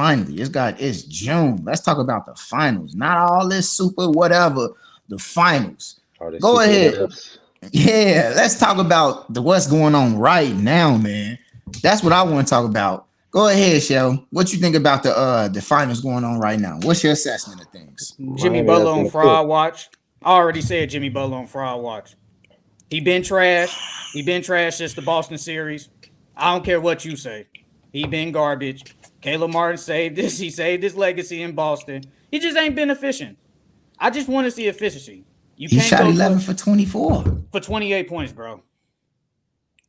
Finally, it's June. Let's talk about the finals. Not all this super whatever. The finals. Are they Go super what ahead. ifs? Yeah, let's talk about the what's going on right now, man. That's what I want to talk about. Go ahead, Shell. What you think about the finals going on right now? What's your assessment of things? Jimmy Miami Butler has on been a fit. fraud watch. I already said Jimmy Butler on fraud watch. He been trash. He been trash since the Boston series. I don't care what you say. He been garbage. Caleb Martin saved this. He saved his legacy in Boston. He just ain't been efficient. I just want to see efficiency. You He can't shot go 11 for 24. for 28 points, bro.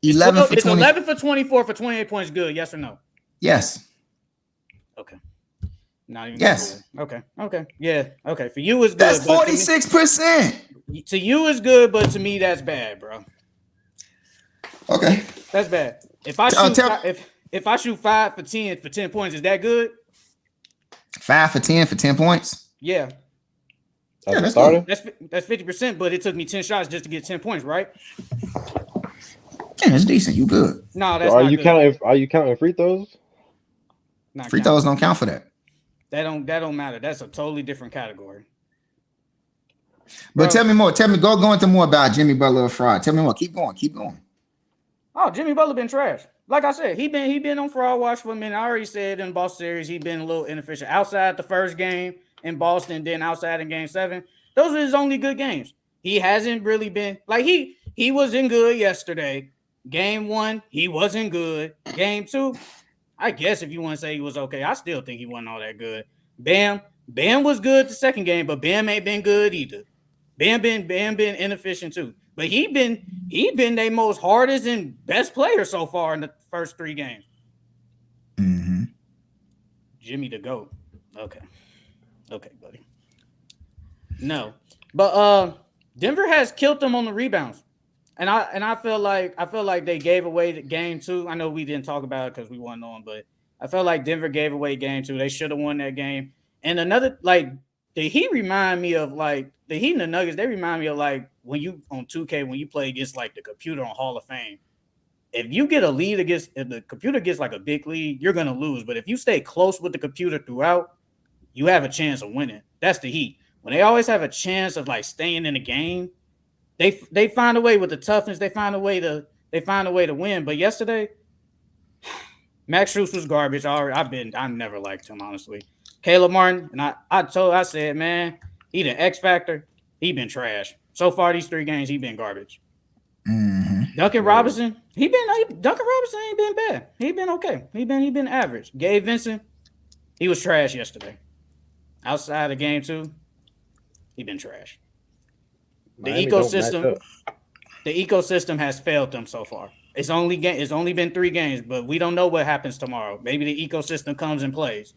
11 for It's 20. 11 for 24 for 28 points good, yes or no? Yes. Okay. Not even Yes. good. Okay. Yeah. Okay. For you it's good. That's but to me- 46%. To you is good, but to me that's bad, bro. Okay. That's bad. If I shoot if I shoot 5 for 10 points, is that good? 5 for 10 for 10 points. Yeah. As a that's starter? That's 50%, but it took me 10 shots just to get 10 points, right? Yeah, that's decent. You good. No, So that's are not you good. counting? Are you counting free throws? Not Free counting. throws don't count for that. That don't matter. That's a totally different category. But Bro. tell me more. Tell me, go into more about Jimmy Butler fraud. Tell me more. Keep going. Keep going. Oh, Jimmy Butler been trash. Like I said, he been on fraud watch for a minute. I already said in the Boston series he been a little inefficient. Outside the first game in Boston, then outside in Game 7, those are his only good games. He hasn't really been like he wasn't good yesterday. Game 1, he wasn't good. Game 2, I guess if you want to say he was okay, I still think he wasn't all that good. Bam was good the second game, but Bam ain't been good either. Bam been inefficient too. But he been their most hardest and best player so far in the first 3 games. Mm-hmm. Jimmy the GOAT. Okay, buddy. No. But Denver has killed them on the rebounds. And I feel like they gave away the game 2. I know we didn't talk about it because we wasn't on, but I felt like Denver gave away game 2. They should have won that game. And another, like, the Heat remind me of, like, the Heat and the Nuggets, they remind me of, like, when you on 2K, when you play against, like, the computer on Hall of Fame. If you get a lead if the computer gets, like, a big lead, you're going to lose. But if you stay close with the computer throughout, you have a chance of winning. That's the Heat. When they always have a chance of, like, staying in the game, they find a way with the toughness. They find a way to win. But yesterday, Max Strus was garbage. I never liked him, honestly. Caleb Martin, and I said, man, he the X factor. He been trash. So far, these 3 games, he been garbage. Mm-hmm. Duncan Robinson, Duncan Robinson ain't been bad. He been okay. He been average. Gabe Vincent, he was trash yesterday. Outside of game 2, he been trash. The ecosystem has failed them so far. It's only been 3 games, but we don't know what happens tomorrow. Maybe the ecosystem comes and plays.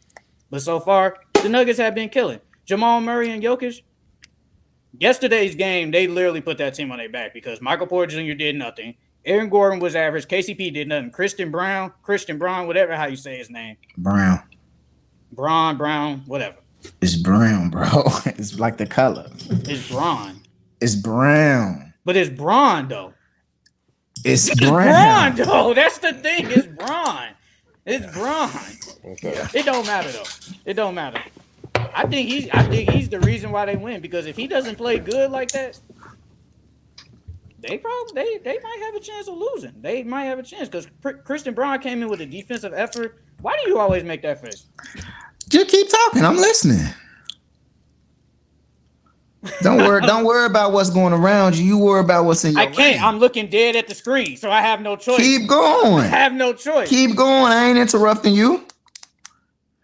But so far, the Nuggets have been killing. Jamal Murray and Jokic. Yesterday's game, they literally put that team on their back because Michael Porter Jr. did nothing. Aaron Gordon was average. KCP did nothing. Christian Brown, whatever how you say his name. Brown, whatever. It's brown, bro. It's like the color. It's Braun. It's brown. But it's Braun, though. It's Braun, though. That's the thing. It's Braun. It's Braun. Okay. It don't matter, though. It don't matter. I think he's the reason why they win, because if he doesn't play good like that, they might have a chance of losing. They might have a chance because Christian Braun came in with a defensive effort. Why do you always make that face? Just keep talking. I'm listening. Don't worry about what's going around you. You worry about what's in your I can't. lane. I'm looking dead at the screen, so I have no choice. Keep going. I have no choice. Keep going. I ain't interrupting you.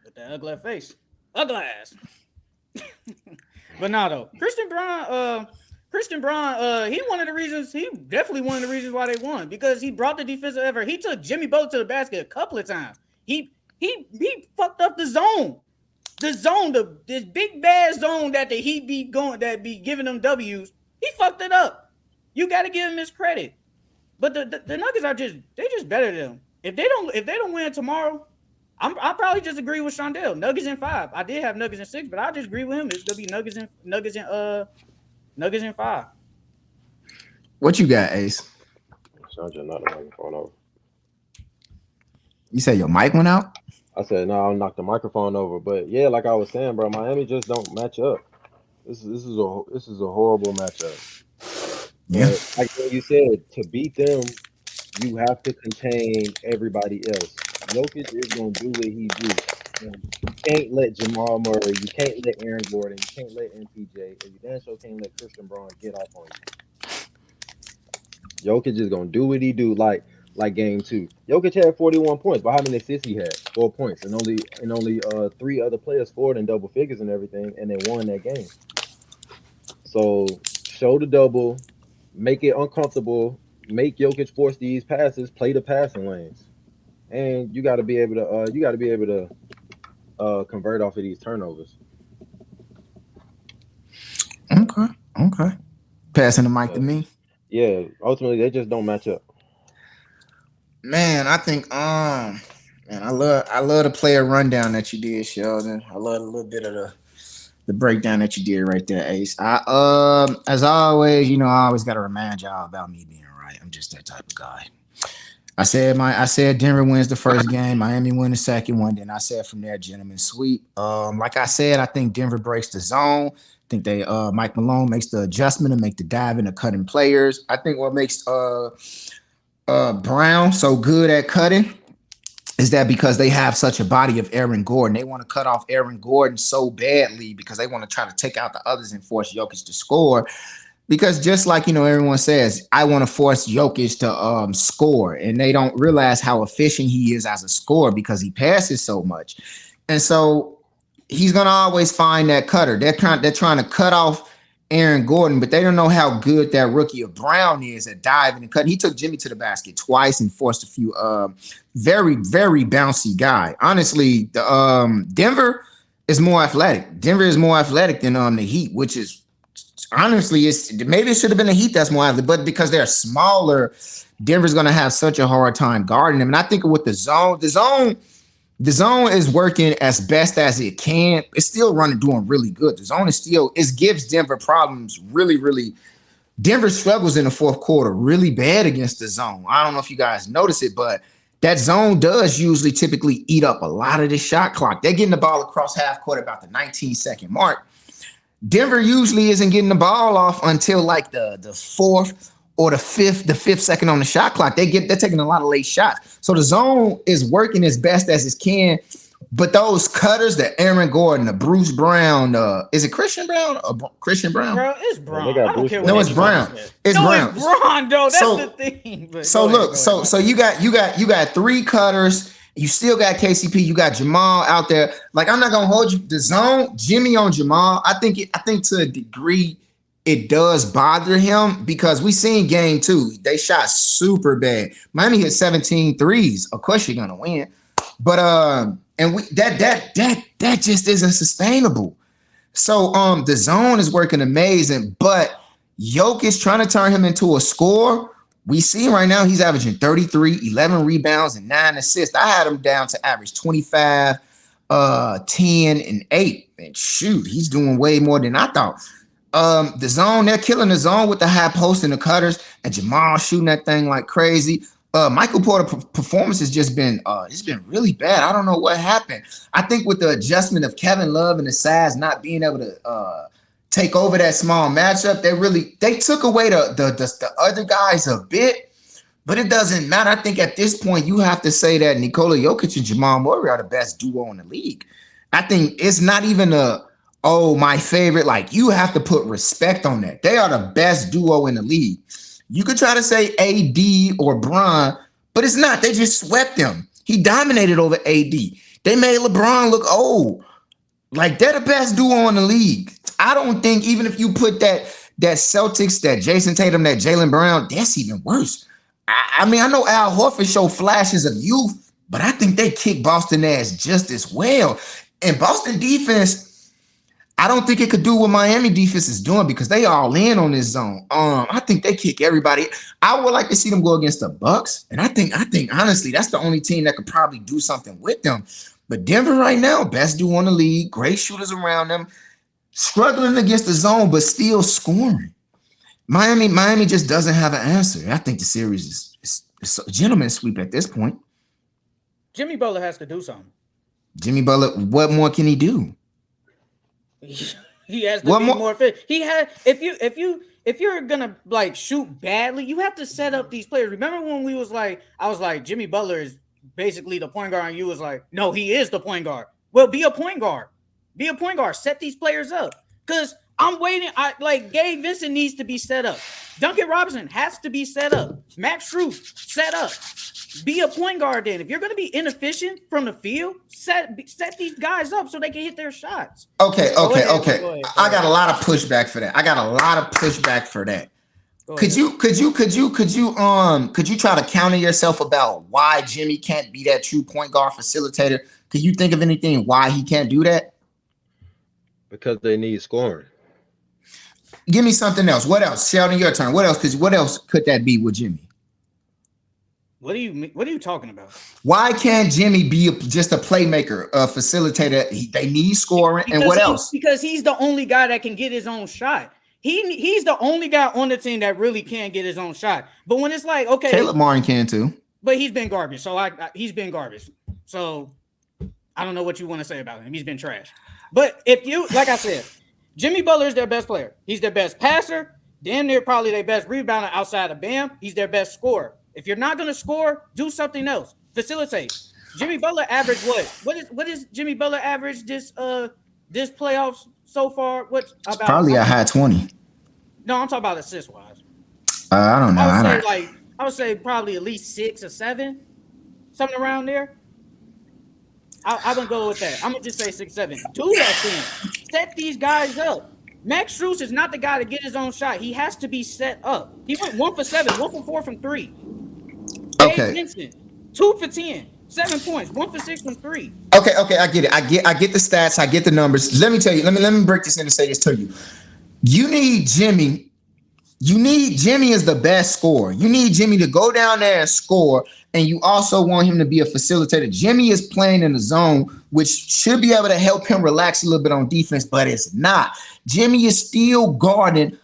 With that ugly face. Ugly ass. But no, though. Christian Braun, he definitely one of the reasons why they won, because he brought the defensive effort. He took Jimmy Butler to the basket a couple of times. He fucked up the zone. This big bad zone that the Heat be giving them W's. He fucked it up. You got to give him his credit. But the Nuggets they're just better than them. If they don't win tomorrow, I'll probably just agree with Shondell. Nuggets in 5. I did have Nuggets in 6, but I just agree with him. It's gonna be Nuggets in 5. What you got, Ace? So I'm just not the microphone over. You say your mic went out? I I said, no, I'll knock the microphone over. But yeah, like I was saying, bro, Miami just don't match up. This is a horrible matchup. Yeah. But like you said, to beat them, you have to contain everybody else. Jokic is gonna do what he do. And you can't let Jamal Murray, you can't let Aaron Gordon, you can't let MPJ, and you damn sure can't let Christian Braun get off on you. Jokic is gonna do what he do, like game two. Jokic had 41 points, but how many assists he had? 4 points, and only three other players scored in double figures and everything, and they won that game. So show the double, make it uncomfortable, make Jokic force these passes, play the passing lanes, and you got to be able to convert off of these turnovers. Okay. Okay. Passing the mic to But me. yeah, ultimately they just don't match up. Man, I think man, I love the player rundown that you did, Sheldon. I love a little bit of the breakdown that you did right there, Ace. As always, I always gotta remind y'all about me being right. I'm just that type of guy. I said Denver wins the first game, Miami win the second one. Then I said from there, gentlemen sweep. Like I said, I think Denver breaks the zone. I think they Mike Malone makes the adjustment and make the dive into cutting players. I think what makes Brown so good at cutting is that because they have such a body of Aaron Gordon. They want to cut off Aaron Gordon so badly because they want to try to take out the others and force Jokic to score. Because just like everyone says, I want to force Jokic to score, and they don't realize how efficient he is as a scorer because he passes so much, and so he's gonna always find that cutter. They're trying to cut off Aaron Gordon, but they don't know how good that rookie of Brown is at diving and cutting. He took Jimmy to the basket twice and forced a few very, very bouncy guy. Honestly, the Denver is more athletic. Denver is more athletic than the Heat, which is honestly, maybe it should have been the Heat that's more athletic, but because they're smaller, Denver's going to have such a hard time guarding them. And I think with the zone is working as best as it can. It's still doing really good. The zone it gives Denver problems really, really. Denver struggles in the fourth quarter really bad against the zone. I don't know if you guys notice it, but that zone does usually typically eat up a lot of the shot clock. They're getting the ball across half court about the 19-second mark. Denver usually isn't getting the ball off until like the fourth or the fifth second on the shot clock. They're taking a lot of late shots. So the zone is working as best as it can. But those cutters, the Aaron Gordon, the Bruce Brown, is it Christian Brown or Christian Brown? Bro, it's Brown. They got I don't care No, what it's Brown. It's Brown. It's Brown, though. That's So- the thing. But So go ahead, look, go ahead. so you got three cutters. You still got KCP. You got Jamal out there. Like, I'm not gonna hold you. The zone, Jimmy on Jamal. I think to a degree it does bother him because we seen game two. They shot super bad. Miami hit 17 threes. Of course you're gonna win. But and that just isn't sustainable. So the zone is working amazing, but Jokic trying to turn him into a scorer. We see right now he's averaging 33, 11 rebounds, and 9 assists. I had him down to average 25, 10, and 8. And shoot, he's doing way more than I thought. The zone, they're killing the zone with the high post and the cutters, and Jamal shooting that thing like crazy. Michael Porter performance has just been it's been really bad. I don't know what happened. I think with the adjustment of Kevin Love and the size not being able to take over that small matchup, they took away the other guys a bit, but it doesn't matter. I think at this point you have to say that Nikola Jokic and Jamal Murray are the best duo in the league. I think it's not even my favorite. Like, you have to put respect on that. They are the best duo in the league. You could try to say AD or Bron, but it's not. They just swept them. He dominated over AD. They made LeBron look old. Like, they're the best duo in the league. I don't think even if you put that Celtics, that Jason Tatum, that Jaylen Brown, that's even worse. I mean, I know Al Horford showed flashes of youth, but I think they kick Boston ass just as well. And Boston defense, I don't think it could do what Miami defense is doing because they all in on this zone. I think they kick everybody. I would like to see them go against the Bucks, and I think honestly that's the only team that could probably do something with them. But Denver right now, best duo in the league, great shooters around them, struggling against the zone but still scoring. Miami just doesn't have an answer. I think the series is a gentleman's sweep at this point. Jimmy Butler has to do something. Jimmy Butler, what more can he do? He has to be more fit. He had if you're gonna like shoot badly, you have to set up these players. Remember when I was like, Jimmy Butler is basically the point guard, and you was like, no, he is the point guard. Well, be a point guard. Be a point guard. Set these players up. Because I'm waiting. Gabe Vincent needs to be set up. Duncan Robinson has to be set up. Max Strus set up. Be a point guard then. If you're going to be inefficient from the field, set these guys up so they can hit their shots. Okay. Go ahead. I got a lot of pushback for that. Could you try to counter yourself about why Jimmy can't be that true point guard facilitator? Could you think of anything why he can't do that? Because they need scoring. Give me something else. What else? Sheldon, your turn. What else could that be with Jimmy? What are you talking about? Why can't Jimmy be just a playmaker, a facilitator? They need scoring, and what else? Because he's the only guy that can get his own shot. He's the only guy on the team that really can get his own shot. But when it's like, okay, Caleb Martin can too, but he's been garbage. So he's been garbage. So I don't know what you want to say about him. He's been trash. But if you, like I said, Jimmy Butler is their best player. He's their best passer. Damn near probably their best rebounder outside of Bam. He's their best scorer. If you're not going to score, do something else. Facilitate. Jimmy Butler averaged what? What is Jimmy Butler average this playoffs so far? What about? Probably a high 20. No, I'm talking about assist wise. I don't know. I would say probably at least 6 or 7, something around there. I wouldn't go with that. I'm gonna just say 6, 7. Do that thing. Set these guys up. Max Strus is not the guy to get his own shot. He has to be set up. He went 1 for 7, 1 for 4 from 3. Okay. Vincent, 2 for 10, 7 points, 1 for 6 from 3. Okay, I get it. I get the stats. I get the numbers. Let me tell you. Let me break this in and say this to you. You need Jimmy as the best scorer. You need Jimmy to go down there and score, and you also want him to be a facilitator. Jimmy is playing in the zone, which should be able to help him relax a little bit on defense, but it's not. Jimmy is still guarding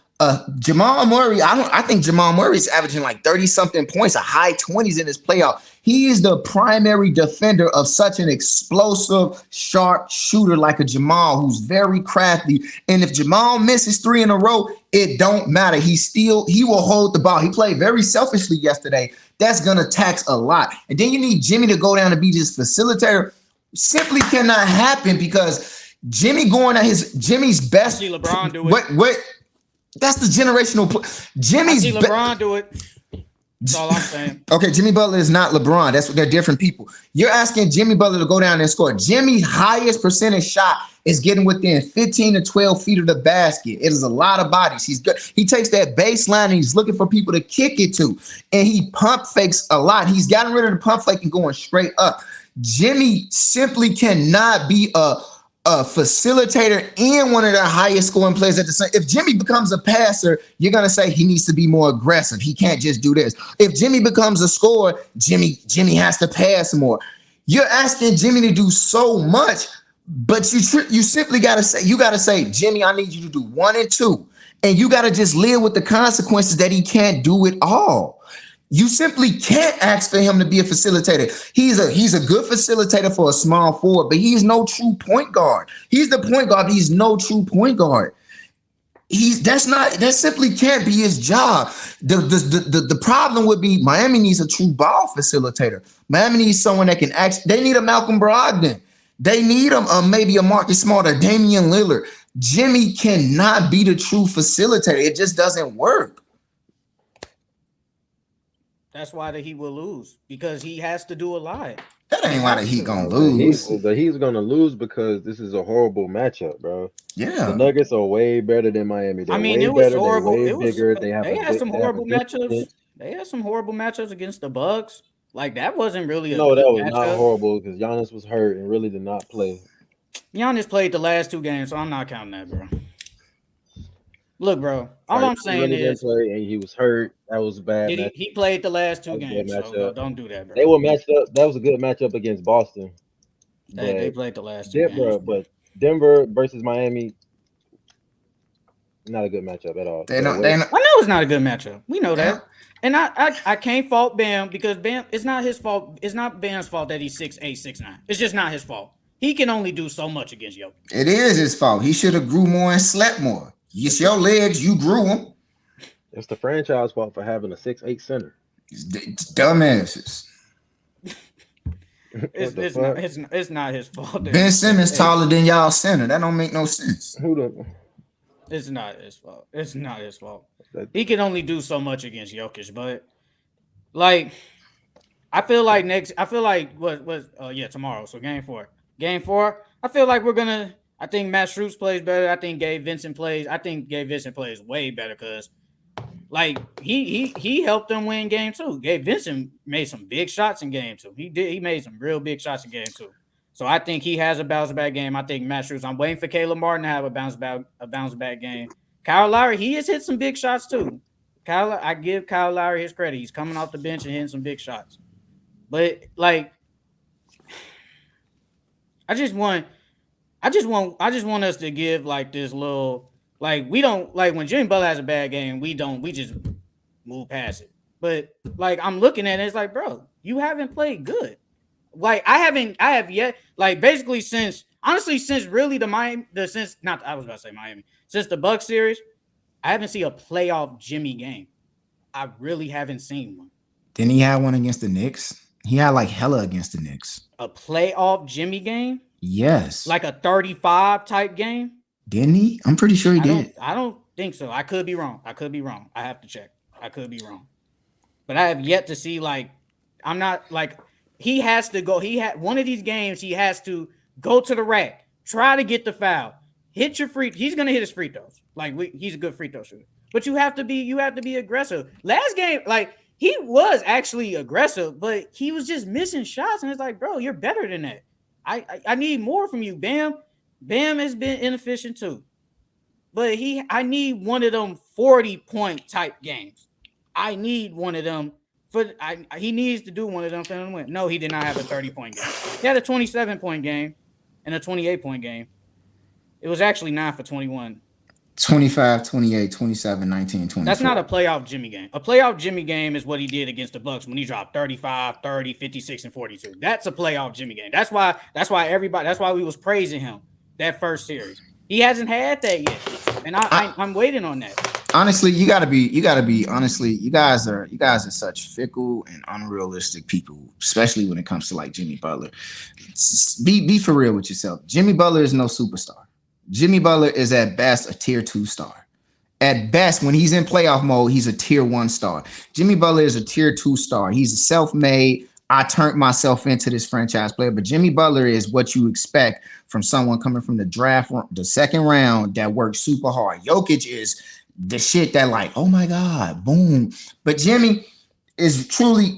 Jamal Murray. I think Jamal Murray is averaging like 30-something points, a high 20s in his playoff. He is the primary defender of such an explosive, sharp shooter like a Jamal, who's very crafty. And if Jamal misses 3 in a row, it don't matter. He will hold the ball. He played very selfishly yesterday. That's going to tax a lot. And then you need Jimmy to go down and be just facilitator. Simply cannot happen because Jimmy's best. I see LeBron do it. What? That's the generational play. I see LeBron do it. That's all I'm saying. Okay, Jimmy Butler is not LeBron. They're different people. You're asking Jimmy Butler to go down and score. Jimmy's highest percentage shot is getting within 15 to 12 feet of the basket. It is a lot of bodies. He's good. He takes that baseline and he's looking for people to kick it to. And he pump fakes a lot. He's gotten rid of the pump fake and going straight up. Jimmy simply cannot be a facilitator and one of the highest scoring players at the same. If Jimmy becomes a passer, you're gonna say he needs to be more aggressive. He can't just do this. If Jimmy becomes a scorer, Jimmy has to pass more. You're asking Jimmy to do so much, but you simply gotta say, Jimmy, I need you to do 1 and 2, and you gotta just live with the consequences that he can't do it all. You simply can't ask for him to be a facilitator. He's a good facilitator for a small forward, but he's no true point guard. He's the point guard, but he's no true point guard. That simply can't be his job. The problem would be Miami needs a true ball facilitator. Miami needs someone that can they need a Malcolm Brogdon. They need maybe a Marcus Smart or Damian Lillard. Jimmy cannot be the true facilitator. It just doesn't work. That's why the Heat will lose, because he has to do a lot. That ain't why the Heat gonna lose. The Heat's gonna lose because this is a horrible matchup, bro. Yeah, the Nuggets are way better than Miami. It was horrible. They had some horrible matchups. They had some horrible matchups against the Bucks. Like that wasn't really a that was matchup. Not horrible because Giannis was hurt and really did not play. Giannis played the last 2 games, so I'm not counting that, bro. Look, bro. All I'm saying is, and he was hurt. That was bad. He played the last 2 games. So don't do that, bro. They were matched up. That was a good matchup against Boston. They played the last 2 games. But Denver versus Miami, not a good matchup at all. I know it's not a good matchup. We know that. And I can't fault Bam because Bam. It's not his fault. It's not Bam's fault that he's 6'8", 6'9". It's just not his fault. He can only do so much against Jokic. It is his fault. He should have grew more and slept more. It's your legs. You grew them. It's the franchise fault for having a 6'8" center. It's dumbasses. It's not his fault. Ben Simmons taller than y'all center. That don't make no sense. Who the? It's not his fault. It's not his fault. He can only do so much against Jokic, but like I feel like tomorrow. So game four. I feel like I think Matt Strus plays better. I think Gabe Vincent plays way better because like he helped them win game 2. Gabe Vincent made some big shots in game 2. He made some real big shots in game 2. So I think he has a bounce back game. I think Matt Strus. I'm waiting for Caleb Martin to have a bounce back game. Kyle Lowry, he has hit some big shots too. I give Kyle Lowry his credit. He's coming off the bench and hitting some big shots. But like, I just want us to give like this little like we don't like when Jimmy Butler has a bad game. We just move past it. That I'm looking at it, it's like, bro, you haven't played good. Like I have yet, like basically since really since the Bucks series, I haven't seen a playoff Jimmy game. I really haven't seen one. Didn't he have one against the Knicks? He had like hella against the Knicks. A playoff Jimmy game? Yes. Like a 35 type game? Didn't he? I'm pretty sure he did. I don't think so. I could be wrong. I have to check. I could be wrong. But I have yet to see I'm not like he has to go. One of these games, he has to go to the rack, try to get the foul, hit your free. He's gonna hit his free throws. He's a good free throw shooter. But you have to be aggressive. Last game, he was actually aggressive, but he was just missing shots. And it's like, bro, you're better than that. I need more from you. Bam has been inefficient too. But I need one of them 40-point type games. I need one of them. He needs to do one of them for him to win. No, he did not have a 30-point game. He had a 27-point game and a 28-point game. It was actually 9 for 21. 25, 28, 27, 19, 24. That's not a playoff Jimmy game. A playoff Jimmy game is what he did against the Bucks when he dropped 35, 30, 56, and 42. That's a playoff Jimmy game. That's why we was praising him that first series. He hasn't had that yet. And I'm waiting on that. Honestly, you gotta be honestly, you guys are such fickle and unrealistic people, especially when it comes to like Jimmy Butler. Be for real with yourself. Jimmy Butler is no superstar. Jimmy Butler is at best a tier 2 star. At best, when he's in playoff mode, he's a tier 1 star. Jimmy Butler is a tier 2 star. He's a self-made, I turned myself into this franchise player. But Jimmy Butler is what you expect from someone coming from the draft, the second round that works super hard. Jokic is the shit that like, oh my God, boom. But Jimmy is truly,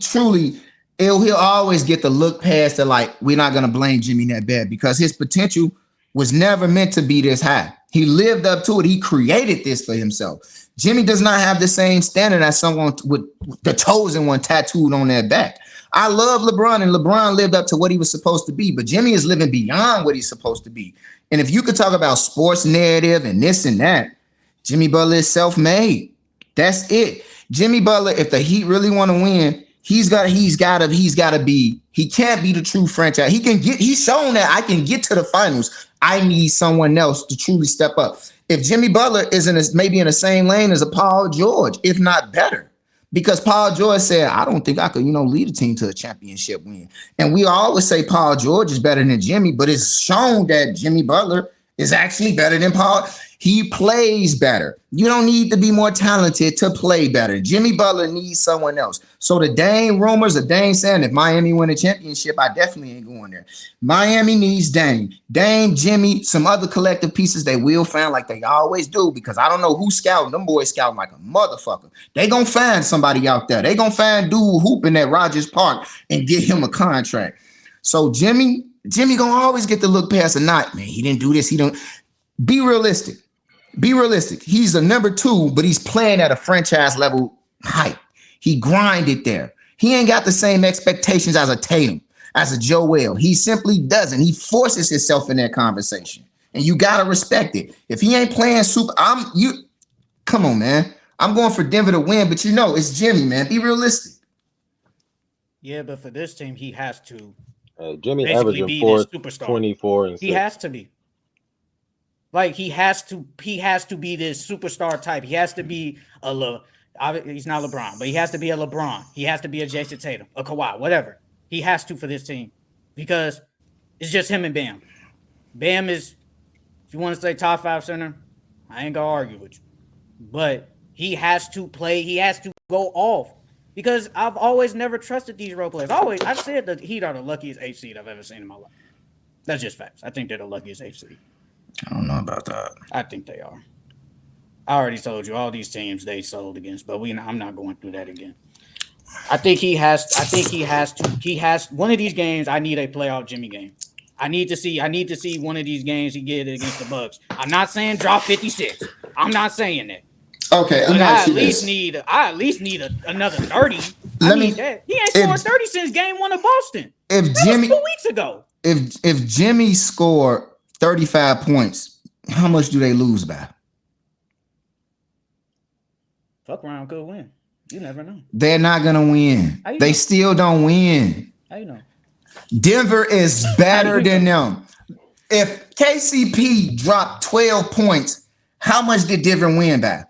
he'll always get the look past the like, we're not going to blame Jimmy that bad because his potential was never meant to be this high. He lived up to it. He created this for himself. Jimmy does not have the same standard as someone with the chosen one tattooed on their back. I love LeBron, and LeBron lived up to what he was supposed to be, but Jimmy is living beyond what he's supposed to be. And if you could talk about sports narrative and this and that, Jimmy Butler is self-made. That's it. Jimmy Butler, if the Heat really want to win, he can't be the true franchise. He's shown that I can get to the finals. I need someone else to truly step up. If Jimmy Butler is maybe in the same lane as a Paul George, if not better, because Paul George said, I don't think I could, lead a team to a championship win. And we always say Paul George is better than Jimmy, but it's shown that Jimmy Butler is actually better than Paul. He plays better. You don't need to be more talented to play better. Jimmy Butler needs someone else. So the Dame rumors of Dame saying if Miami win a championship, I definitely ain't going there. Miami needs Dame. Dame, Jimmy, some other collective pieces they will find like they always do because I don't know who's scouting. Them boys scouting like a motherfucker. They gonna find somebody out there. They gonna find dude hooping at Rogers Park and get him a contract. So Jimmy gonna always get the look past a knot. Man, he didn't do this. He don't. Be realistic. Be realistic. He's the number 2, but he's playing at a franchise level height. He grinded there. He ain't got the same expectations as a Tatum, as a Joel. He simply doesn't. He forces himself in that conversation. And you got to respect it. If he ain't playing come on, man. I'm going for Denver to win, but it's Jimmy, man. Be realistic. Yeah, but for this team, he has to Jimmy basically averaging be this 4, superstar. 24 and 6. He has to be. Like he has to be this superstar type. He has to be he's not LeBron, but he has to be a LeBron. He has to be a Jason Tatum, a Kawhi, whatever. He has to for this team because it's just him and Bam. Bam is, if you want to say top 5 center, I ain't gonna argue with you. But he has to play. He has to go off because I've always never trusted these role players. I've said the Heat are the luckiest 8 seed I've ever seen in my life. That's just facts. I think they're the luckiest 8 seed. I don't know about that. I think they are. I already told you all these teams they sold against, but I'm not going through that again. I think he has one of these games. I need a playoff Jimmy game. I need to see one of these games he get against the Bucks. I'm not saying drop 56. I'm not saying that. Okay, but I at least need another 30. He ain't scored 30 since game 1 of Boston. That was 2 weeks ago. If Jimmy scored 35 points, how much do they lose by? Fuck around, could win. You never know. They're not gonna win. They still don't win. How you know? Denver is better than them. If KCP dropped 12 points, how much did Denver win by?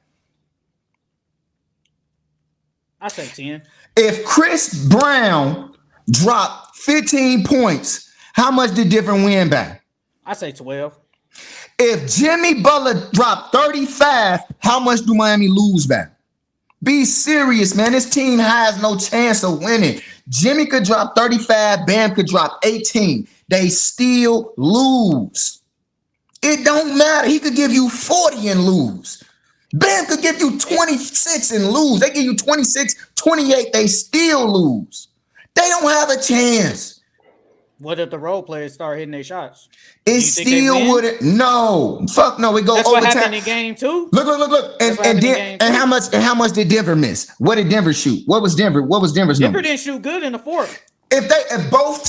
I say 10. If Chris Brown dropped 15 points, how much did Denver win by? I say 12. If Jimmy Butler dropped 35, how much do Miami lose by? Be serious, man. This team has no chance of winning. Jimmy could drop 35, Bam could drop 18. They still lose. It don't matter. He could give you 40 and lose. Bam could give you 26 and lose. They give you 26, 28. They still lose. They don't have a chance. What if the role players start hitting their shots? It still wouldn't. No, fuck no. We go That's overtime. What happened in game 2. Look. And how much did Denver miss? What did Denver shoot? What was Denver's number? Denver didn't shoot good in the 4th. If both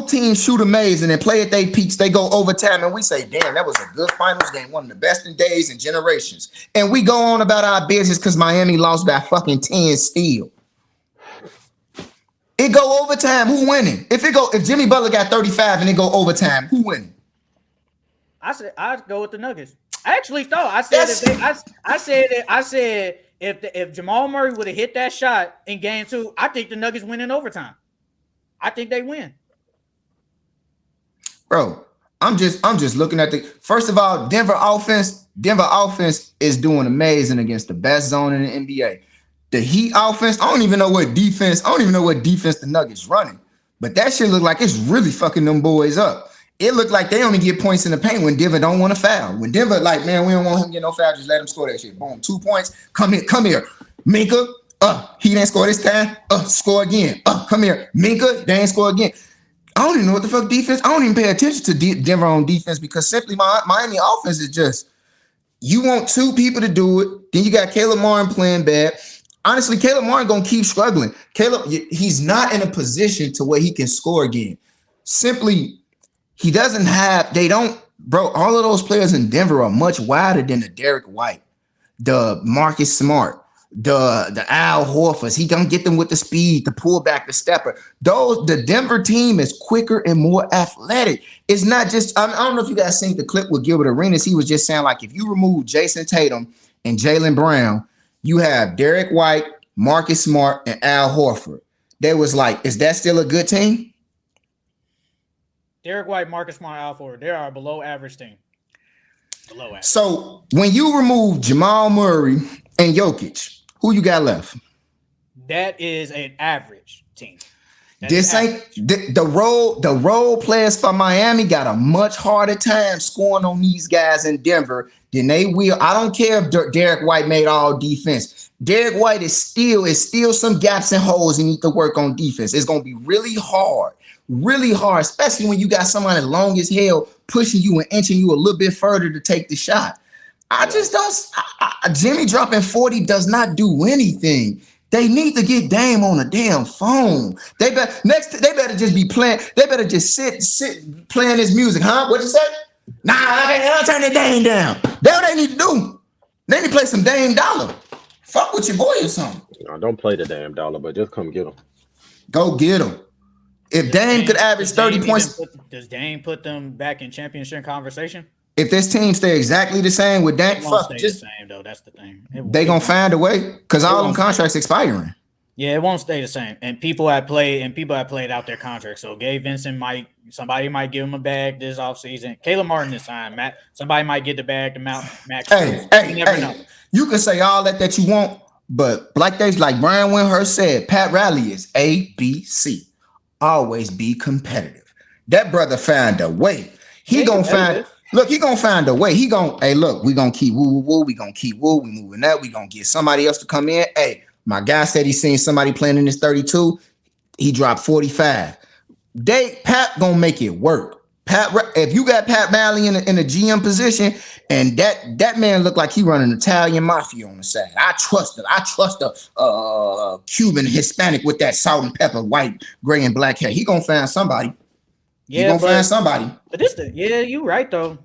teams shoot amazing and play at their peaks, they go overtime and we say, damn, that was a good finals game, one of the best in days and generations. And we go on about our business because Miami lost by fucking 10 still. It go overtime. Who winning? If Jimmy Butler got 35 and it go overtime, who winning? I'd go with the Nuggets. I actually thought I said if Jamal Murray would have hit that shot in game 2, I think the Nuggets win in overtime. I think they win. Bro, I'm just looking at first of all, Denver offense is doing amazing against the best zone in the NBA. The Heat offense, I don't even know what defense the Nuggets running. But that shit look like it's really fucking them boys up. It looked like they only get points in the paint when Denver don't want to foul. When Denver like, man, we don't want him to get no foul, just let him score that shit. Boom, 2 points. Come here. Minka, he didn't score this time. Score again. Come here. Minka, they ain't score again. I don't even know what the fuck defense. I don't even pay attention to Denver on defense because simply Miami offense is just, you want 2 people to do it. Then you got Caleb Martin playing bad. Honestly, Caleb Martin gonna keep struggling. He's not in a position to where he can score again. Simply, all of those players in Denver are much wider than the Derek White, the Marcus Smart, the Al Horfords. He gonna get them with the speed, the pullback, the stepper. The Denver team is quicker and more athletic. It's not just, I don't know if you guys seen the clip with Gilbert Arenas. He was just saying, like, if you remove Jason Tatum and Jaylen Brown, you have Derek White, Marcus Smart, and Al Horford. They was like, is that still a good team? Derek White, Marcus Smart, Al Horford, they are a below average team. Below average. So when you remove Jamal Murray and Jokic, who you got left? That is an average team. The role players for Miami got a much harder time scoring on these guys in Denver than they will. I don't care if Derek White made all defense. Derek White is still some gaps and holes he need to work on defense. It's gonna be really hard, especially when you got somebody long as hell pushing you and inching you a little bit further to take the shot. I just don't. Jimmy dropping 40 does not do anything. They need to get Dame on a damn phone. They better just be playing. They better just sit playing this music, huh? What you say? Nah, I'll turn the Dame down. That's what they need to do. They need to play some Dame Dollar. Fuck with your boy or something. No, don't play the damn Dollar, but just come get him. Go get him. If Dame could average 30 points, does Dame put them back in championship conversation? if this team stay exactly the same with Dame, It won't stay the same though. That's the thing. They gonna find a way because all them contracts expiring. Yeah, it won't stay the same. And people have played out their contracts. So Gabe Vincent somebody might give him a bag this offseason. Caleb Martin is signed. Somebody might get the bag to Max. Hey, you can say all that you want, but like Brian Windhurst said, Pat Riley is ABC. Always be competitive. That brother found a way. He gonna find a way. We gonna keep woo. We gonna keep woo. We moving up. We gonna get somebody else to come in. Hey, my guy said he seen somebody playing in this 32. He dropped 45. Pat gonna make it work. If you got Pat Riley in a GM position, and that man looked like he running Italian mafia on the side. I trust a Cuban Hispanic with that salt and pepper, white, gray, and black hair. He gonna find somebody. Find somebody. But you right though.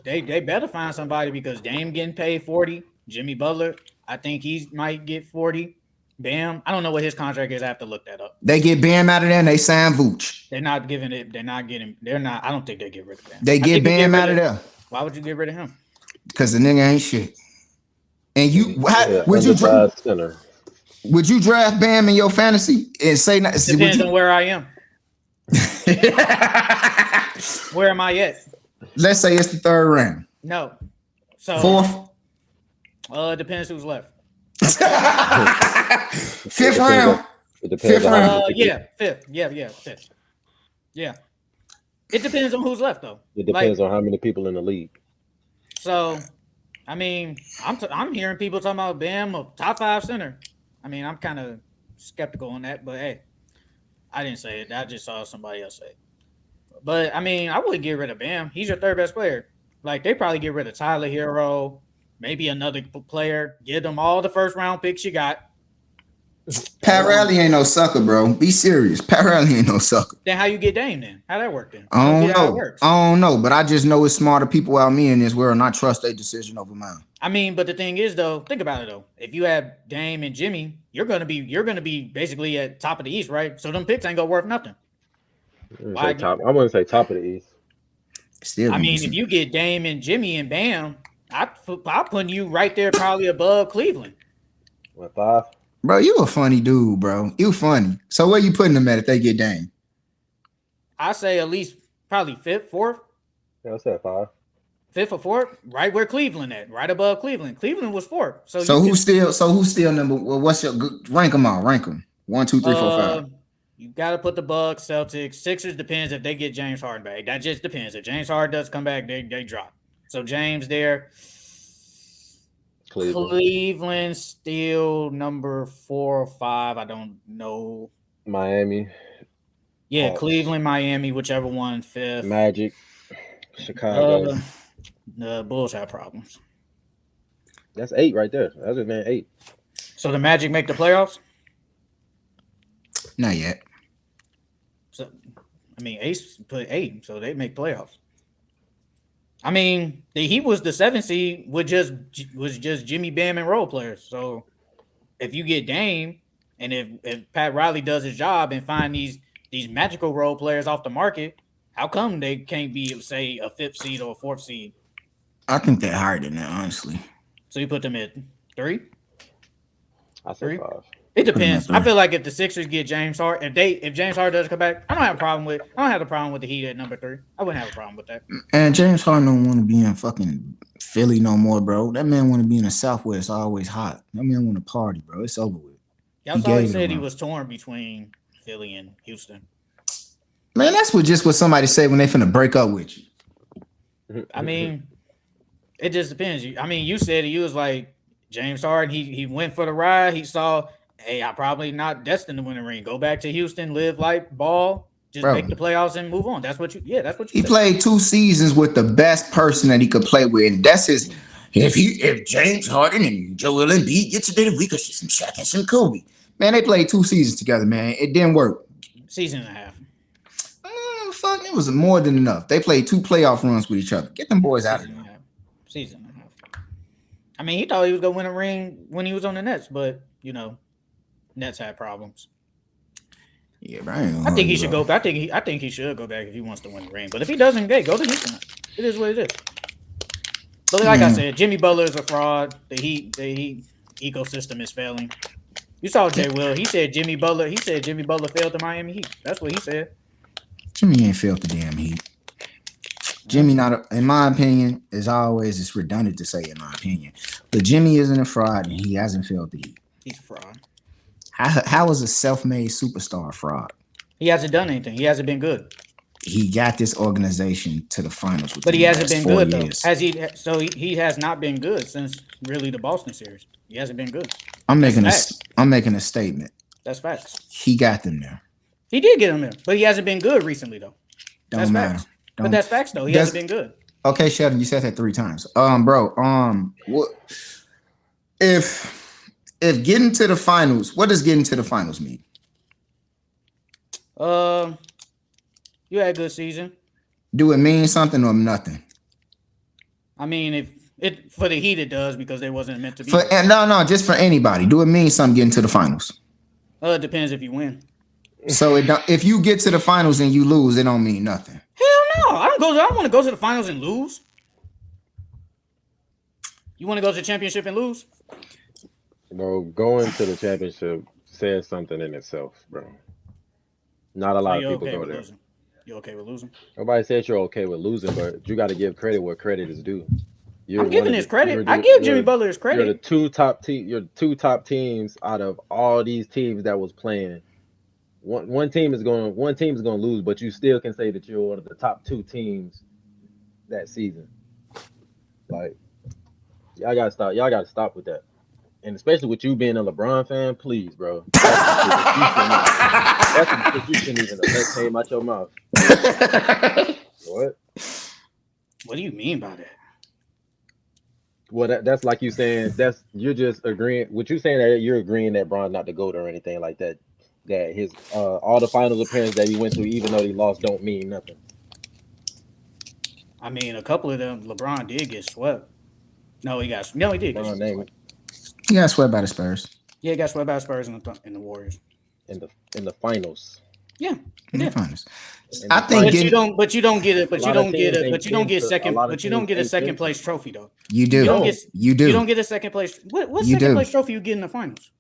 They better find somebody because Dame getting paid 40. Jimmy Butler, I think he might get 40. Bam. I don't know what his contract is. I have to look that up. They get Bam out of there and they sign Vooch. They're not giving it. I don't think they get rid of Bam. They get Bam out of there. Why would you get rid of him? Because the nigga ain't shit. And would you draft Bam in your fantasy and say not? Depends on where I am. Where am I at? Let's say it's the third round. No. So fourth. Depends who's left. Fifth round. Fifth round. Fifth. Yeah, fifth. Yeah. It depends on who's left though. It depends on how many people in the league. So, I mean, I'm hearing people talking about Bam, a top 5 center. I mean, I'm kind of skeptical on that, but hey, I didn't say it. I just saw somebody else say it. But I mean, I wouldn't get rid of Bam. He's your third best player. Like they probably get rid of Tyler Hero, maybe another player. Give them all the first round picks you got. Pat Riley ain't no sucker, bro. Be serious. Pat Riley ain't no sucker. Then how you get Dame then? How that work then? I don't know, but I just know it's smarter people out me in this world, and I trust their decision over mine. I mean, but the thing is though, think about it though. If you have Dame and Jimmy, you're gonna be basically at top of the East, right? So them picks ain't gonna worth nothing. I wouldn't say top of the East. Still, I mean, if you get Dame and Jimmy and Bam, I'm putting you right there, probably above Cleveland. What, 5? Bro, you a funny dude, bro. You funny. So where you putting them at if they get Dame? I say at least probably 5th, 4th. Yeah, I said 5. 5th or 4th, right where Cleveland at, right above Cleveland. Cleveland was 4th. So who's still number? Well, what's your rank them all? Rank them 1, 2, 3, 4, 5. You got to put the Bucks, Celtics, Sixers. Depends if they get James Harden back. That just depends. If James Harden does come back, they drop. So James there. Cleveland still number 4 or 5. I don't know. Miami. Yeah, Cleveland, Miami, whichever one, 5th. Magic. Chicago. The Bulls have problems. That's 8 right there. That's just 8. So the Magic make the playoffs? Not yet. So, I mean, Ace put 8, so they make playoffs. I mean, the Heat was the 7th seed was just Jimmy Bam and role players. So if you get Dame, and if Pat Riley does his job and find these magical role players off the market, how come they can't be, say, a 5th seed or a 4th seed? I think they're higher than that, honestly. So you put them at 3? I say 5. It depends. I feel like if the Sixers get James Harden, if James Harden does come back, I don't have a problem with the Heat at number 3. I wouldn't have a problem with that. And James Harden don't want to be in fucking Philly no more, bro. That man want to be in the Southwest, always hot. That man want to party, bro. It's over with. That's all he said. He was torn between Philly and Houston. Man, that's what somebody say when they finna break up with you. I mean, it just depends. I mean, you said it. You was like James Harden. He went for the ride. He saw, hey, I'm probably not destined to win a ring. Go back to Houston, live life, ball, just make the playoffs and move on. That's what you said. He played 2 seasons with the best person that he could play with, and that's his. If James Harden and Joel Embiid get to the week, it's some Shaq and some Kobe. Man, they played 2 seasons together, man. It didn't work. Season and a half. Fuck, it was more than enough. They played 2 playoff runs with each other. Get them boys out of there. Season and a half. I mean, he thought he was gonna win a ring when he was on the Nets, but Nets had problems. Yeah, bro. I, ain't gonna I hold think he you, should bro. go. I think he should go back if he wants to win the ring. But if he doesn't, hey, go to Houston. It is what it is. But like I said, Jimmy Butler is a fraud. The Heat ecosystem is failing. You saw Jay Will. He said Jimmy Butler failed the Miami Heat. That's what he said. Jimmy ain't failed the damn Heat. Jimmy, in my opinion, as always, it's redundant to say in my opinion, but Jimmy isn't a fraud and he hasn't failed the Heat. He's a fraud. How is a self-made superstar a fraud? He hasn't done anything. He hasn't been good. He got this organization to the finals, But he hasn't been good years. though. Has he? So he has not been good since really the Boston series. He hasn't been good. I'm making a statement. That's facts. He got them there. He did get him there, but he hasn't been good recently though. Don't matter. But that's facts though. He hasn't been good. Okay, Sheldon, you said that 3 times. Bro, what if getting to the finals, what does getting to the finals mean? You had a good season. Do it mean something or nothing? I mean, if it for the Heat it does because they wasn't meant to be. No, just for anybody. Do it mean something getting to the finals? It depends if you win. So if you get to the finals and you lose, it don't mean nothing. Hell no, I don't want to go to the finals and lose. You want to go to the championship and lose? Bro, going to the championship says something in itself, bro. Not a lot of people go there. Losing? You okay with losing? Nobody said you're okay with losing, but you got to give credit where credit is due. I'm giving his credit. I give Jimmy Butler his credit. You're the two top teams out of all these teams that was playing. One team is going to lose, but you still can say that you're one of the top 2 teams that season. Like, y'all gotta stop with that. And especially with you being a LeBron fan, please, bro. That's because you shouldn't even let came out your mouth. What? What do you mean by that? Well, that's like you saying you're just agreeing. What you saying that you're agreeing that Bron's not the GOAT or anything like that. That his all the finals appearances that he went to, even though he lost, don't mean nothing. I mean, a couple of them, LeBron did get swept. He did. He got swept by the Spurs. Yeah, he got swept by the Spurs and the Warriors in the finals. Yeah, in the finals. I think, you don't get a second place trophy though. You do. You don't get a second place. What second place trophy you get in the finals?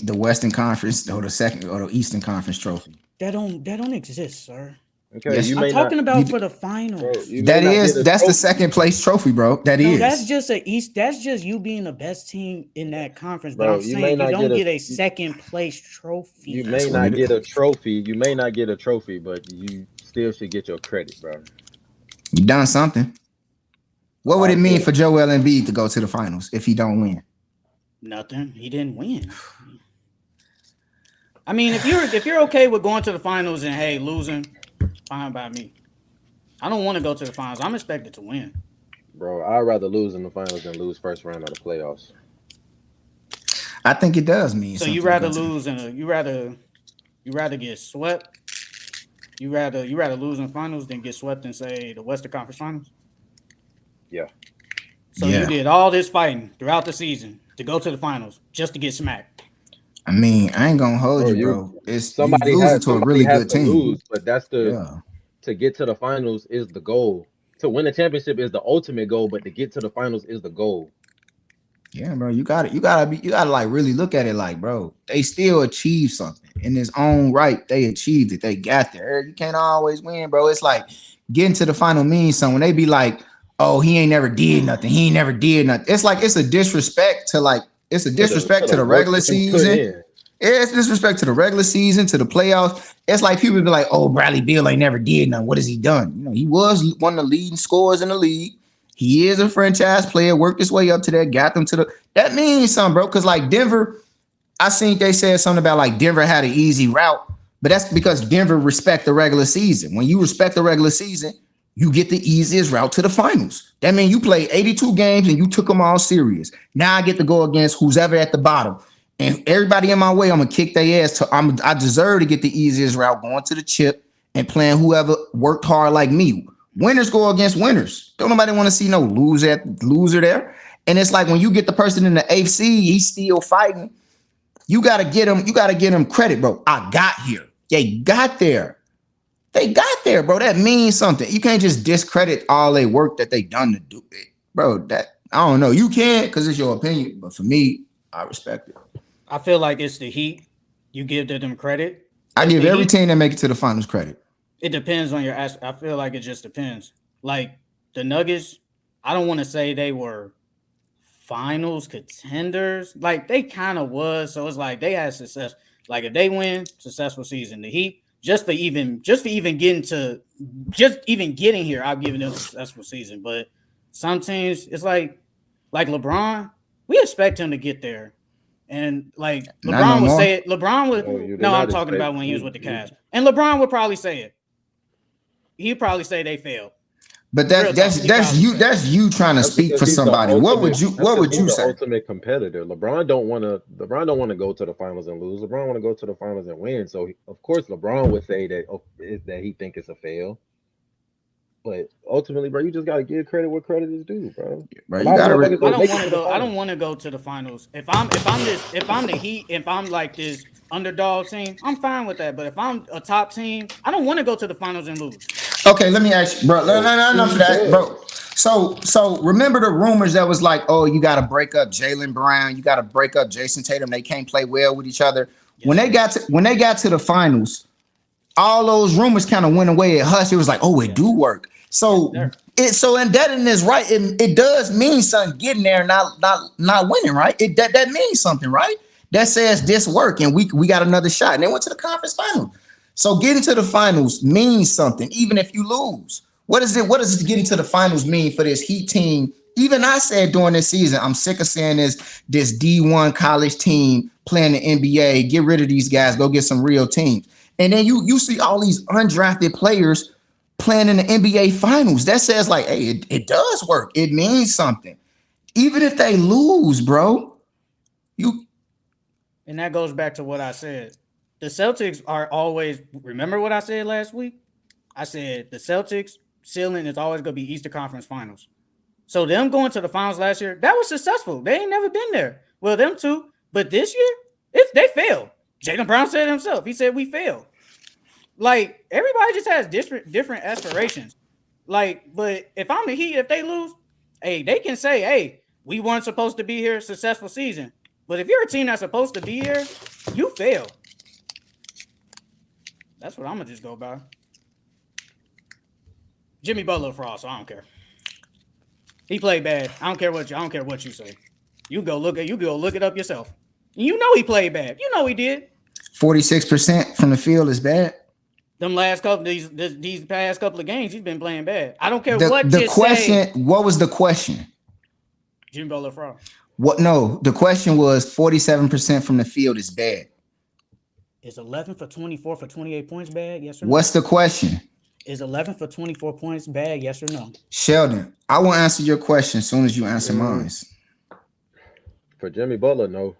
The Western Conference or the Eastern Conference trophy. That don't exist, sir. Okay, yes, I'm talking about for the finals. Bro, that's the second place trophy, bro. That's just That's just you being the best team in that conference. But I'm saying you don't get a second place trophy. You may not get a trophy. You may not get a trophy, but you still should get your credit, bro. You done something. What would it mean for Joel Embiid to go to the finals if he don't win? Nothing. He didn't win. I mean, if you're okay with going to the finals and hey losing, fine by me. I don't want to go to the finals. I'm expected to win. Bro, I'd rather lose in the finals than lose first round of the playoffs. I think it does mean. So you rather lose you rather get swept. You rather lose in finals than get swept in say the Western Conference Finals. Yeah. So you did all this fighting throughout the season to go to the finals just to get smacked. I mean, I ain't gonna hold you, bro. It's somebody losing to a really good team. Lose, but that's to get to the finals is the goal. To win the championship is the ultimate goal, but to get to the finals is the goal. Yeah, bro. You gotta like really look at it like, bro, they still achieved something in his own right. They achieved it. They got there. You can't always win, bro. It's like getting to the final means something. They be like, oh, he ain't never did nothing. He ain't never did nothing. It's like it's a disrespect to the regular season. It's disrespect to the regular season, to the playoffs. It's like people be like, oh, Bradley Beal ain't never did nothing. What has he done? You know, he was one of the leading scorers in the league. He is a franchise player, worked his way up to that, got them to the. That means something, bro. Because like Denver, I think they said something about like Denver had an easy route, but that's because Denver respect the regular season. When you respect the regular season, you get the easiest route to the finals. That means you played 82 games and you took them all serious. Now I get to go against who's ever at the bottom. And everybody in my way, I'm gonna kick their ass. I deserve to get the easiest route, going to the chip and playing whoever worked hard like me. Winners go against winners. Don't nobody want to see no loser there. And it's like when you get the person in the AFC, he's still fighting. You gotta get him. You gotta get him credit, bro. I got here. They got there. They got there, bro. That means something. You can't just discredit all their work that they done to do it, bro. That I don't know. You can because it's your opinion, but for me, I respect it. I feel like it's the Heat. You give them credit. I It's give the every Heat. team that make it to the finals credit. It depends on your ass. I feel like it just depends. Like the Nuggets, I don't want to say they were finals contenders. Like they kind of was. So it's like they had success. Like if they win, successful season. The Heat, just for even getting here, I've given them a successful season. But some teams, it's like LeBron, we expect him to get there. And like Not LeBron no would more. say it. LeBron would No, you did no, I'm not talking expect- about when he was with the you- Cavs. And LeBron would probably say it. He'd probably say they failed. But Real that's talk, that's he you probably that's you trying to That's speak because for he's the somebody. What would ultimate- you that's what would because you he's the say? ultimate competitor. LeBron don't want to go to the finals and lose. LeBron want to go to the finals and win. So of course LeBron would say that he think it's a fail. But ultimately, bro, you just gotta give credit where credit is due, bro. Bro, A you lot of gotta motherfuckers I don't don't make it want to to the go. I don't finals. want to go to the finals. If I'm the Heat, if I'm like this underdog team, I'm fine with that. But if I'm a top team, I don't want to go to the finals and lose. Okay, let me ask you, bro. No, enough of that, bro. So remember the rumors that was like, oh, you got to break up Jaylen Brown, you got to break up Jason Tatum. They can't play well with each other. When they got to the finals, all those rumors kind of went away. It hushed. It was like, oh, it do work. So and that is right. It does mean something getting there, not winning, right? That means something, right? That says this work and we got another shot. And they went to the conference final. So getting to the finals means something, even if you lose. What does getting to the finals mean for this Heat team? Even I said during this season, I'm sick of seeing this D1 college team playing the NBA. Get rid of these guys, go get some real teams. And then you see all these undrafted players playing in the NBA finals. That says like, hey, it does work. It means something. Even if they lose, bro. And that goes back to what I said. The Celtics are always, remember what I said last week? I said the Celtics ceiling is always going to be Eastern Conference Finals. So them going to the finals last year, that was successful. They ain't never been there. Well, them two. But this year, they failed. Jaylen Brown said it himself. He said we failed. Like, everybody just has different aspirations. Like, but if I'm the Heat, if they lose, hey, they can say, hey, we weren't supposed to be here, successful season. But if you're a team that's supposed to be here, you fail. That's what I'm gonna just go by. Jimmy Butler fraud, so I don't care. He played bad. I don't care what you say. You go look it up yourself. You know he played bad. You know he did. 46% from the field is bad. Them last couple these past couple of games, he's been playing bad. I don't care what the you question. say. What was the question? Jimmy Butler fraud. What? No, the question was 47% from the field is bad. Is 11 for 24 for 28 points bad? Yes or no? What's the question? Is 11 for 24 points bad? Yes or no? Sheldon, I will answer your question as soon as you answer mine. For Jimmy Butler, no.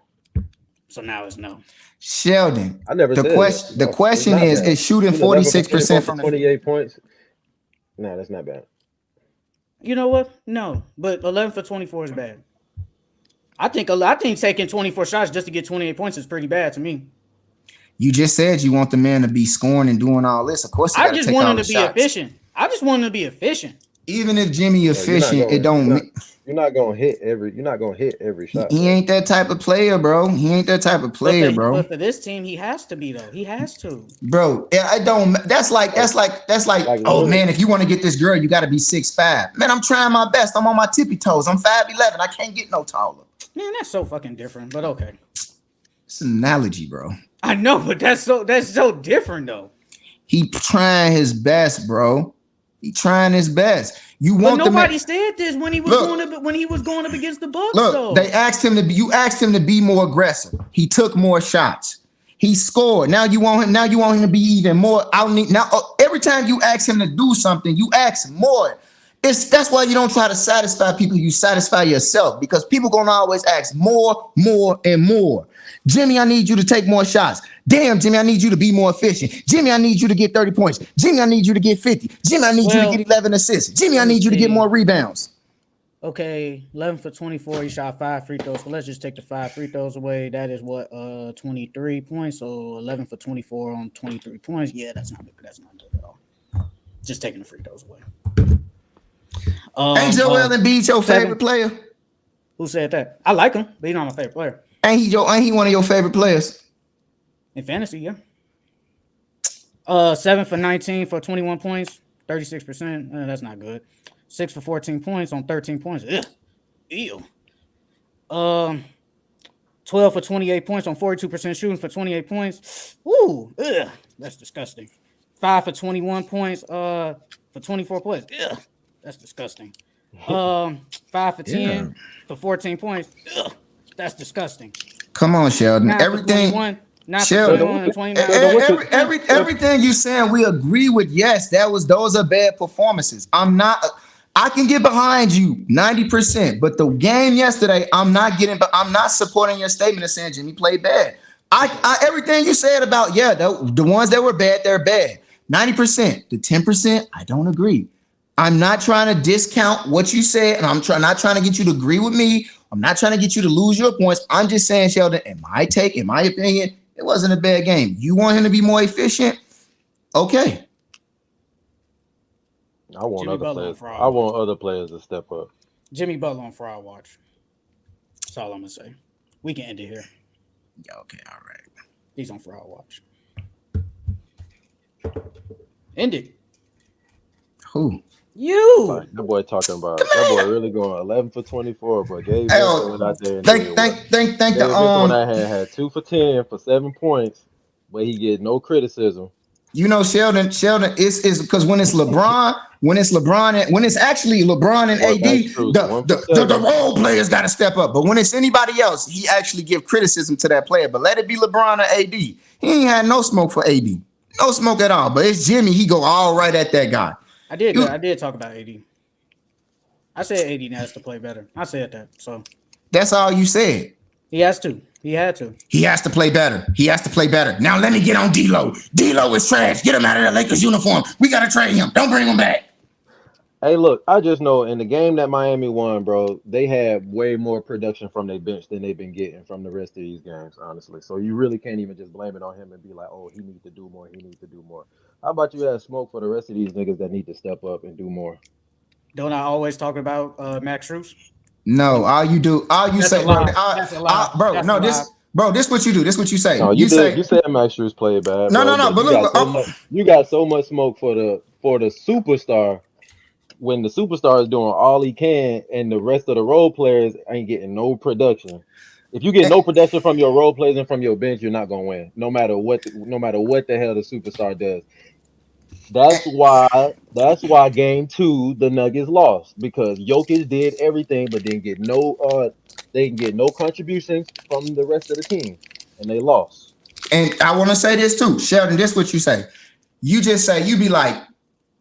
So now it's no. Sheldon, I never the said question. that. The question is shooting 46% from the 28 points. No, that's not bad. You know what? No, but 11 for 24 is bad. I think taking 24 shots just to get 28 points is pretty bad to me. You just said you want the man to be scoring and doing all this. Of course, I just want him to be efficient. I just want him to be efficient. Even if Jimmy efficient, it don't. You're not gonna hit every shot. He ain't that type of player, bro. He ain't that type of player, bro. But for this team, he has to be though. He has to, bro. I don't. That's like. Oh man, if you want to get this girl, you got to be 6'5". Man, I'm trying my best. I'm on my tippy toes. I'm 5'11". I can't get no taller. Man, that's so fucking different. But okay, it's an analogy, bro. I know, but that's so different though. He trying his best, bro. He trying his best. But nobody said this when he was going up against the Bucks. Look, they asked him to be. You asked him to be more aggressive. He took more shots. He scored. Now you want him to be even more. Every time you ask him to do something, you ask more. That's why you don't try to satisfy people. You satisfy yourself because people gonna always ask more, and more. Jimmy, I need you to take more shots. Damn, Jimmy, I need you to be more efficient. Jimmy, I need you to get 30 points. Jimmy, I need you to get 50. Jimmy, I need you to get 11 assists. Jimmy, I need you to get more rebounds. Okay, 11 for 24. He shot 5 free throws. So let's just take the 5 free throws away. That is what 23 points. So 11 for 24 on 23 points. Yeah, that's not good. That's not good at all. Just taking the free throws away. Ain't Joel Embiid your favorite player? Who said that? I like him, but he's not my favorite player. Ain't he one of your favorite players? In fantasy, yeah. 7 for 19 for 21 points, 36%. That's not good. 6 for 14 points on 13 points. Ugh. Ew. 12 for 28 points on 42% shooting for 28 points. Ooh, ugh. That's disgusting. 5 for 21 points for 24 points. Ugh. That's disgusting. 5 for 10 for 14 points. Ugh. That's disgusting. Come on, Sheldon. Everything. Sheldon, everything you saying, we agree with. Yes, those are bad performances. I can get behind you 90%, but the game yesterday, I'm not supporting your statement of saying Jimmy played bad. Everything you said about the ones that were bad, they're bad. 90%, the 10%, I don't agree. I'm not trying to discount what you said, and I'm not trying to get you to agree with me. I'm not trying to get you to lose your points. I'm just saying, Sheldon, in my opinion, it wasn't a bad game. You want him to be more efficient? Okay. I want other players to step up. Jimmy Butler on Fraud Watch. That's all I'm gonna say. We can end it here. Yeah, okay, all right. He's on Fraud Watch. End it. Who? You. That boy talking about that boy really going 11 for 24, but Gabe went out there and one had 2 for 10 for 7 points, but he get no criticism. You know, Sheldon is because when it's actually LeBron and AD, the role players got to step up. But when it's anybody else, he actually give criticism to that player. But let it be LeBron or AD, he ain't had no smoke for AD, no smoke at all. But it's Jimmy, he go all right at that guy. I did talk about AD. I said AD has to play better. I said that. So that's all you said. He has to. He had to. He has to play better. Now let me get on D-Lo. D-Lo is trash. Get him out of that Lakers uniform. We got to trade him. Don't bring him back. Hey, look, I just know in the game that Miami won, bro, they had way more production from their bench than they've been getting from the rest of these games, honestly. So you really can't even just blame it on him and be like, oh, he needs to do more. How about you have smoke for the rest of these niggas that need to step up and do more? Don't I always talk about Max Strus? No, this what you do. This what you say. No, you said Max Strus played bad. No, but look, you got so much smoke for the superstar when the superstar is doing all he can and the rest of the role players ain't getting no production. If you get no production from your role players and from your bench, you're not gonna win. No matter what the hell the superstar does. That's why game 2 the Nuggets lost, because Jokic did everything but didn't get no contributions from the rest of the team, and they lost. And I want to say this too, Sheldon. This what you say. You just say, you be like,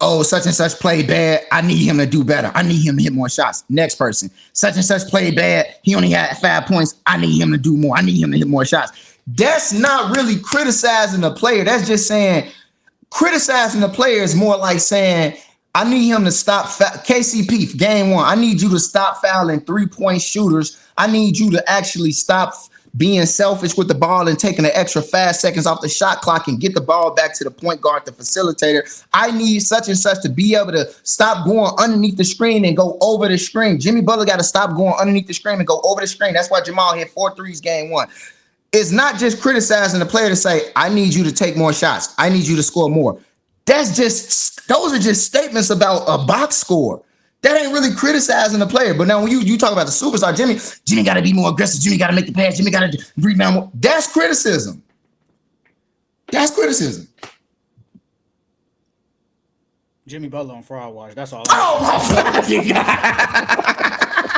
oh, such and such played bad. I need him to do better. I need him to hit more shots. Next person, such and such played bad. He only had 5 points. I need him to do more. I need him to hit more shots. That's not really criticizing the player. That's just saying. Criticizing the player is more like saying, I need him to stop KCP game 1. I need you to stop fouling 3-point shooters. I need you to actually stop being selfish with the ball and taking an extra 5 seconds off the shot clock and get the ball back to the point guard, the facilitator. I need such and such to be able to stop going underneath the screen and go over the screen. Jimmy Butler got to stop going underneath the screen and go over the screen. That's why Jamal hit 4 threes game 1. It's not just criticizing the player to say, I need you to take more shots. I need you to score more. Those are just statements about a box score. That ain't really criticizing the player. But now when you talk about the superstar, Jimmy got to be more aggressive. Jimmy got to make the pass. Jimmy got to rebound more. That's criticism. Jimmy Butler on Fraud Watch. That's all.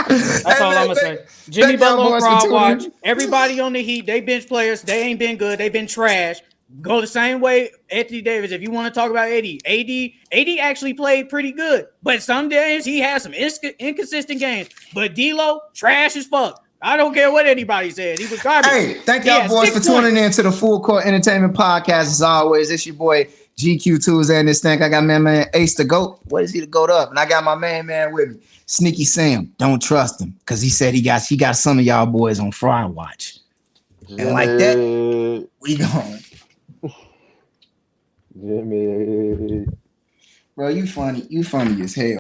That's all I'm gonna say. Jimmy Butler on Fraud Watch. Everybody on the Heat, they bench players. They ain't been good. They've been trash. Go the same way, Anthony Davis. If you want to talk about AD actually played pretty good, but some days he has some inconsistent games. But D'Lo, trash as fuck. I don't care what anybody says. He was garbage. Hey, thank y'all boys for tuning in to the Full Court Entertainment Podcast. As always, it's your boy GQ Tuesday in this thing. I got my man Ace the GOAT. What is he the GOAT up? And I got my man with me, Sneaky Sam. Don't trust him because he said he got some of y'all boys on Fry Watch. And like that, we going. Jimmy. Bro, you funny as hell.